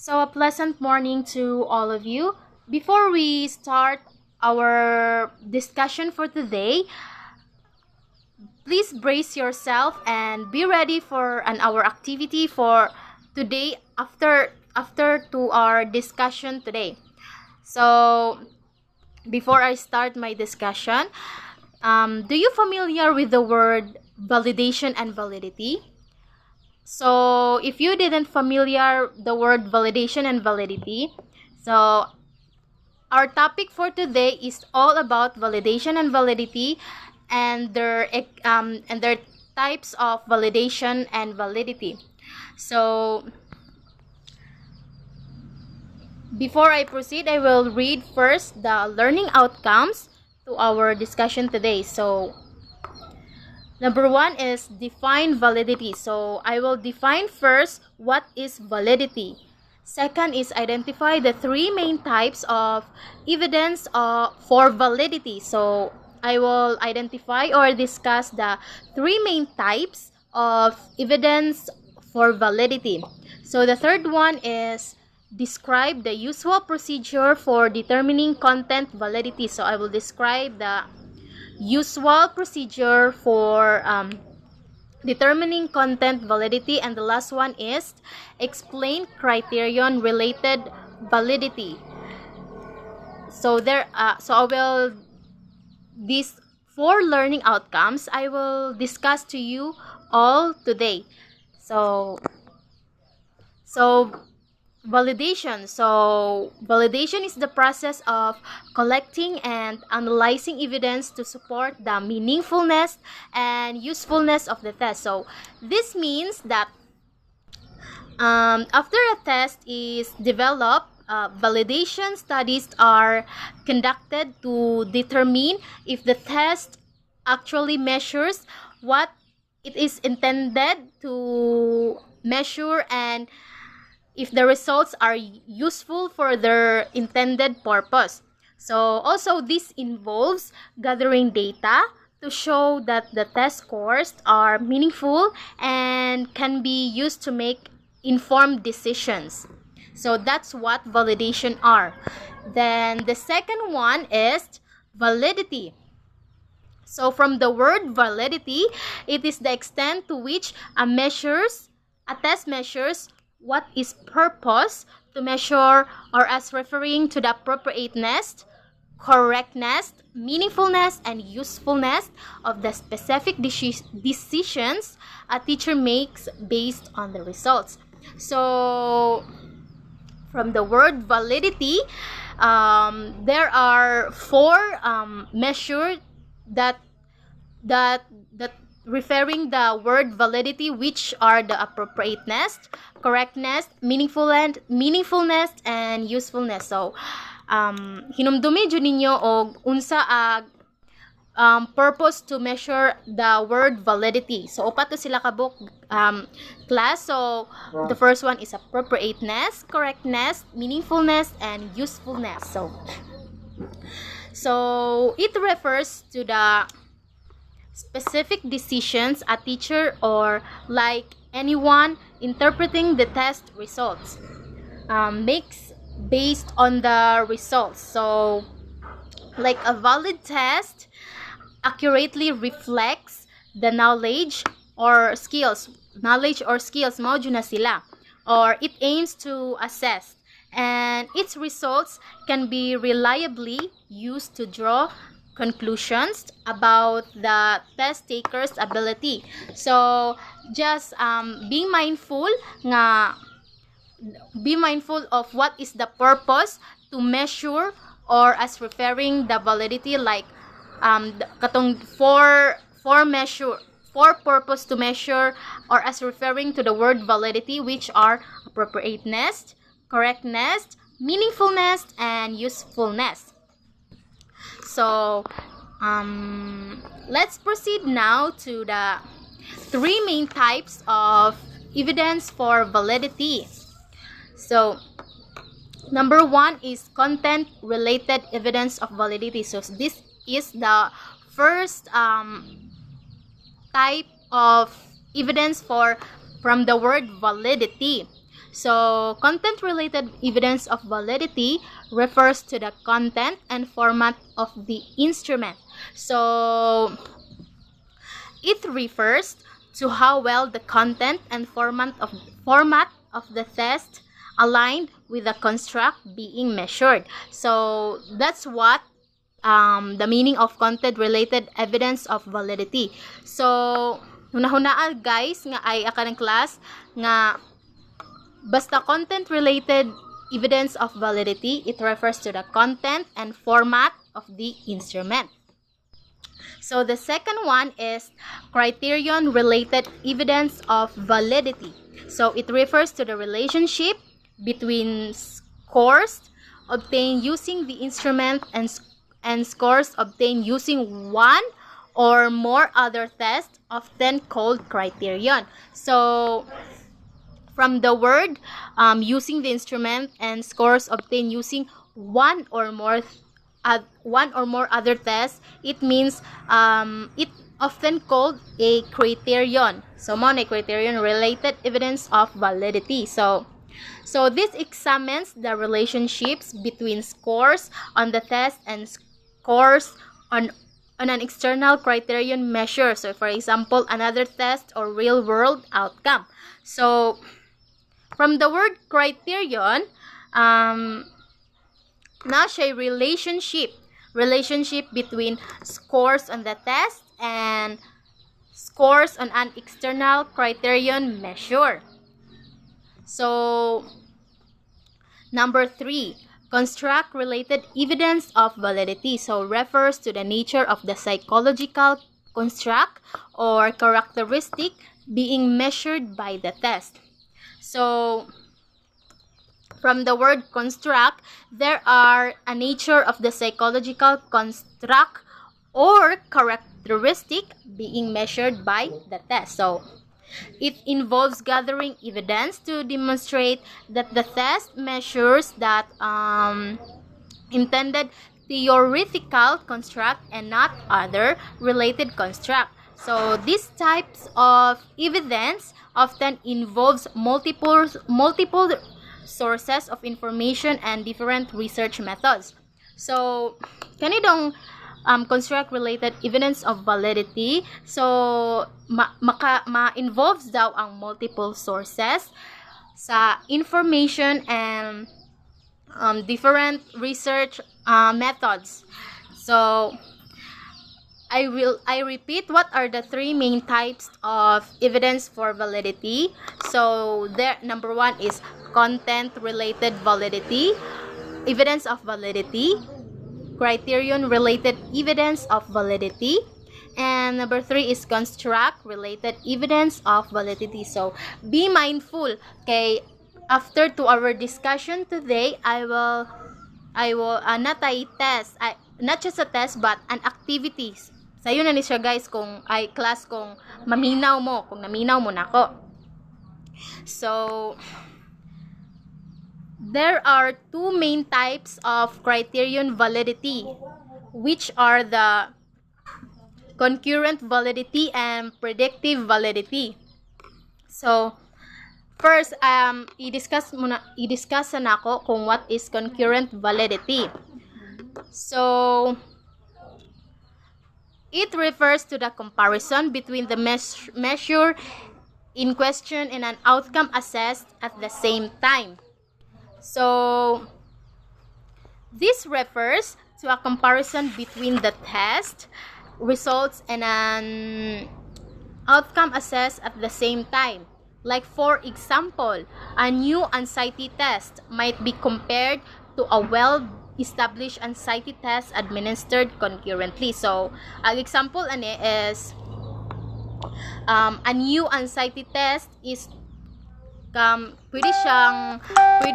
So, a pleasant morning to all of you. Before we start our discussion for today, please brace yourself and be ready for an hour activity for today after to our discussion today. So, before I start my discussion, do you familiar with the word validation and validity? So, if you didn't familiar the word validation and validity, so our topic for today is all about validation and validity and their types of validation and validity. So, before I proceed, I will read first the learning outcomes to our discussion today. So, number one is define validity. So I will define first what is validity. Second is identify the three main types of evidence for validity. So I will identify or discuss the three main types of evidence for validity. So the third one is describe the usual procedure for determining content validity. So I will describe the usual procedure for determining content validity, and the last one is explain criterion related validity. So I will these four learning outcomes I will discuss to you all today. So validation. So, validation is the process of collecting and analyzing evidence to support the meaningfulness and usefulness of the test. So, this means that after a test is developed, validation studies are conducted to determine if the test actually measures what it is intended to measure and if the results are useful for their intended purpose. So also this involves gathering data to show that the test scores are meaningful and can be used to make informed decisions. So that's what validation are. Then the second one is validity. So from the word validity, it is the extent to which a test measures what is purpose to measure, or as referring to the appropriateness, correctness, meaningfulness, and usefulness of the specific decisions a teacher makes based on the results. So from the word validity, there are four measures that referring the word validity, which are the appropriateness, correctness, meaningfulness, and usefulness. So, hinumdumi jud ninyo og unsa purpose to measure the word validity. So, upat to sila kabuk class. So, the first one is appropriateness, correctness, meaningfulness, and usefulness. So it refers to the specific decisions a teacher or like anyone interpreting the test results makes based on the results. So like a valid test accurately reflects the knowledge or skills mao jud na sila, or it aims to assess, and its results can be reliably used to draw conclusions about the test taker's ability. So just be mindful of what is the purpose to measure, or as referring the validity, like katong for purpose to measure, or as referring to the word validity, which are appropriateness, correctness, meaningfulness, and usefulness. So let's proceed now to the three main types of evidence for validity. So number one is content related evidence of validity. So this is the first type of evidence from the word validity. So, content-related evidence of validity refers to the content and format of the instrument. So, it refers to how well the content and format of the test aligned with the construct being measured. So, that's what the meaning of content-related evidence of validity. So, hunahunaan guys nga ay aka ng class nga basta content-related evidence of validity, it refers to the content and format of the instrument. So the second one is criterion-related evidence of validity. So it refers to the relationship between scores obtained using the instrument and scores obtained using one or more other tests, often called criterion. So from the word using the instrument and scores obtained using one or more other tests, it means it often called a criterion. So mo na criterion related evidence of validity. So this examines the relationships between scores on the test and scores on an external criterion measure. So for example, another test or real world outcome. So from the word criterion, na siya relationship between scores on the test and scores on an external criterion measure. So number 3, construct related evidence of validity. So refers to the nature of the psychological construct or characteristic being measured by the test. So from the word construct, there are a nature of the psychological construct or characteristic being measured by the test. So it involves gathering evidence to demonstrate that the test measures that intended theoretical construct and not other related construct. So these types of evidence often involves multiple sources of information and different research methods. So kanidong construct related evidence of validity, so ma-involves daw ang multiple sources sa information and different research methods. So I repeat, what are the 3 main types of evidence for validity? So there, number 1 is content related validity, evidence of validity, criterion related evidence of validity, and number 3 is construct related evidence of validity. So be mindful, okay? After to our discussion today, I will not a test, not just a test but an activities. Sayo na ni siya guys kung ay class kung maminaw mo, kung naminaw mo nako. So there are 2 main types of criterion validity, which are the concurrent validity and predictive validity. So first, i-discuss na ako kung what is concurrent validity. So it refers to the comparison between the measure in question and an outcome assessed at the same time. So this refers to a comparison between the test results and an outcome assessed at the same time. Like for example, a new anxiety test might be compared to a well-established anxiety test administered concurrently. So, ang example ani is a new anxiety test is pwede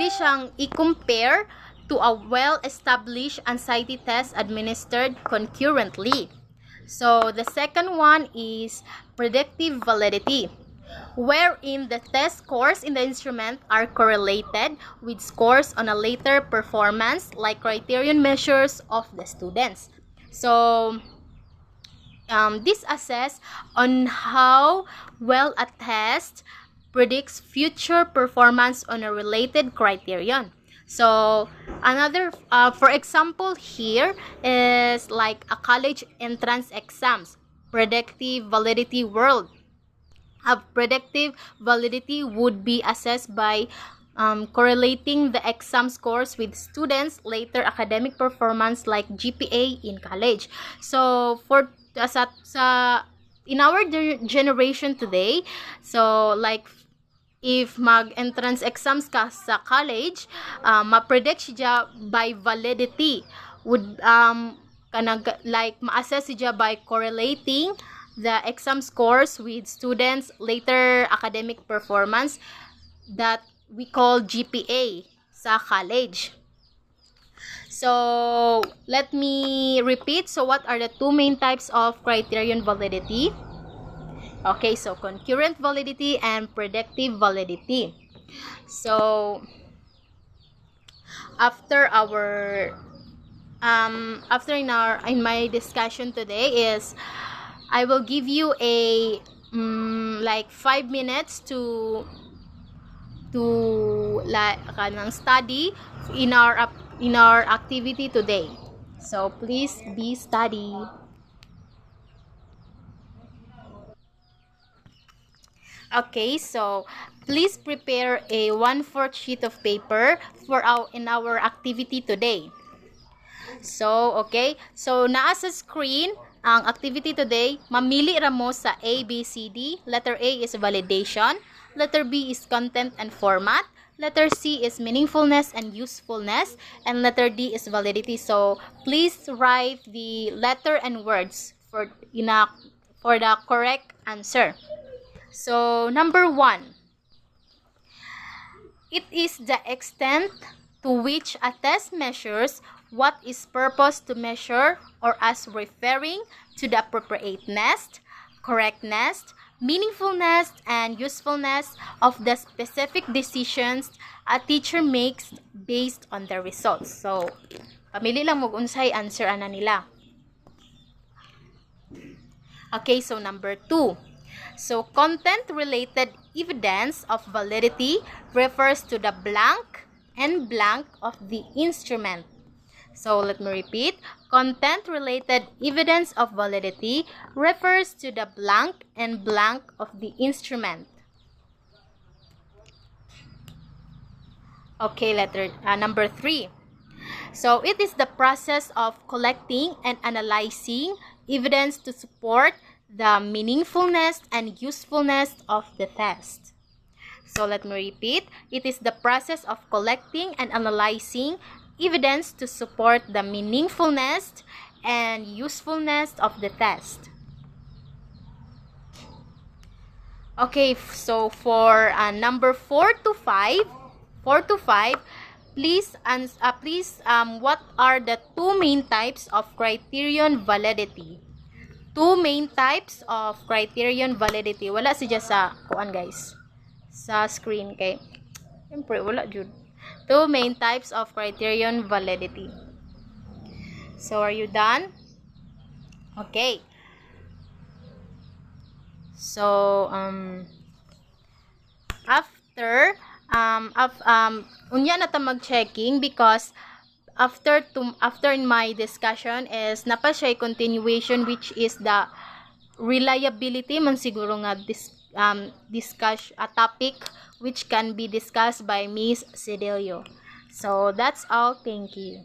siyang i-compare to a well-established anxiety test administered concurrently. So, the second one is predictive validity, wherein the test scores in the instrument are correlated with scores on a later performance like criterion measures of the students. So this assess on how well a test predicts future performance on a related criterion. So another, for example, here is like a college entrance exams, predictive validity world. A predictive validity would be assessed by correlating the exam scores with students' later academic performance like GPA in college. So for in our generation today, so like if mag-entrance exams ka sa college, ma-predict siya by validity. Would like ma-assess siya by correlating the exam scores with students' later academic performance that we call GPA sa college. So, let me repeat. So, what are the two main types of criterion validity? Okay, so concurrent validity and predictive validity. So, after our in my discussion today is I will give you a like 5 minutes to like study in our activity today. So please be study. Okay, so please prepare a 1/4 sheet of paper for our activity today. So, okay. So, naa sa screen, ang activity today, mamili ra mo sa A, B, C, D. Letter A is validation. Letter B is content and format. Letter C is meaningfulness and usefulness. And letter D is validity. So, please write the letter and words for the correct answer. So, number 1. It is the extent to which a test measures what is purposed to measure or as referring to the appropriateness, correctness, meaningfulness, and usefulness of the specific decisions a teacher makes based on the results. So, pamili lang mo unsay answer ana nila. Okay, so number 2. So, content-related evidence of validity refers to the blank and blank of the instrument. So, let me repeat. Content-related evidence of validity refers to the blank and blank of the instrument. Okay, number 3. So, it is the process of collecting and analyzing evidence to support the meaningfulness and usefulness of the test. So, let me repeat. It is the process of collecting and analyzing evidence to support the meaningfulness and usefulness of the test. Okay, so for number 4 to 5, please what are the two main types of criterion validity? Two main types of criterion validity. Wala siya sa kuan guys. Sa screen kay. Siyempre wala jud. Two main types of criterion validity. So are you done? Okay. So after unya na ta mag-checking because after in my discussion is napa siya continuation which is the reliability man siguro nga discuss a topic which can be discussed by Miss Sedelio. So that's all. Thank you.